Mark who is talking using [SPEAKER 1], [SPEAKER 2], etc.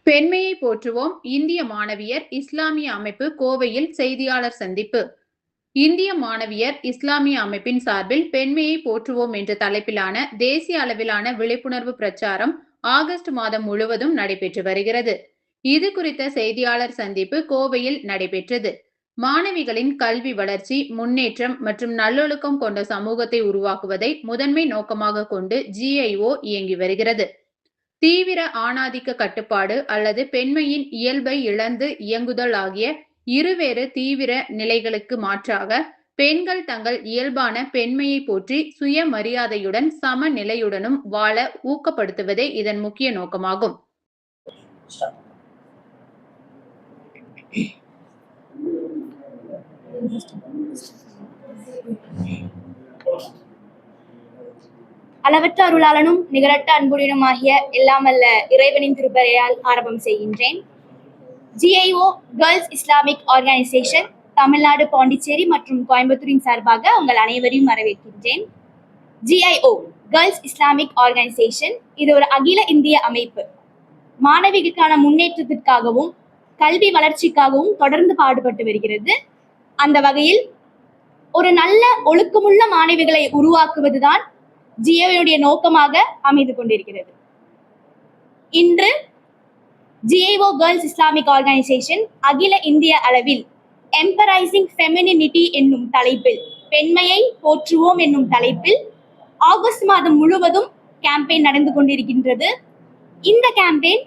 [SPEAKER 1] பெண்மையை போற்றுவோம் இந்திய மாணவியர் இஸ்லாமிய அமைப்பு கோவையில் செய்தியாளர் சந்திப்பு. இந்திய மாணவியர் இஸ்லாமிய அமைப்பின் சார்பில் பெண்மையை போற்றுவோம் என்ற தலைப்பிலான தேசிய அளவிலான விழிப்புணர்வு பிரச்சாரம் ஆகஸ்ட் மாதம் முழுவதும் நடைபெற்று வருகிறது. இது குறித்த செய்தியாளர் சந்திப்பு கோவையில் நடைபெற்றது. மாணவிகளின் கல்வி வளர்ச்சி, முன்னேற்றம் மற்றும் நல்லொழுக்கம் கொண்ட சமூகத்தை உருவாக்குவதை முதன்மை நோக்கமாக கொண்டு GIO இயங்கி வருகிறது. தீவிர ஆணாதிக்க கட்டுப்பாடு அல்லது பெண்மையின் இயல்பை இழந்து இயங்குதல் ஆகிய இருவேறு தீவிர நிலைகளுக்கு மாற்றாக பெண்கள் தங்கள் இயல்பான பெண்மையை போற்றி சுயமரியாதையுடன் சமநிலையுடனும் வாழ ஊக்கப்படுத்துவதே இதன் முக்கிய நோக்கமாகும்.
[SPEAKER 2] அளவற்ற அருளாளனும் நிகரற்ற அன்புடனுமாகிய எல்லாம் வல்ல இறைவனின் திருப்பெயரால் ஆரம்பம் செய்கின்றேன். GIO girls Islamic organisation Tamil Nadu, Pondicherry மற்றும் கோயம்புத்தூரின் சார்பாக உங்கள் அனைவரையும் வரவேற்கின்றேன். GIO கேர்ள்ஸ் இஸ்லாமிக் ஆர்கனைசேஷன் இது ஒரு அகில இந்திய அமைப்பு. மாணவிகளுக்கான முன்னேற்றத்திற்காகவும் கல்வி வளர்ச்சிக்காகவும் தொடர்ந்து பாடுபட்டு வருகிறது. அந்த வகையில் ஒரு நல்ல ஒழுக்கமுள்ள மாணவிகளை உருவாக்குவதுதான் GIOனுடைய நோக்கமாக அமைந்து கொண்டிருக்கிறது. இன்று GIO கேர்ள்ஸ் இஸ்லாமிக் ஆர்கனைசேஷன் அகில இந்திய அளவில் எம்பரைசிங் ஃபெமினினிட்டி என்னும் தலைப்பில், பெண்மையை போற்றுவோம் என்னும் தலைப்பில் ஆகஸ்ட் மாதம் முழுவதும் கேம்பெயின் நடந்து கொண்டிருக்கின்றது. இந்த கேம்பெயின்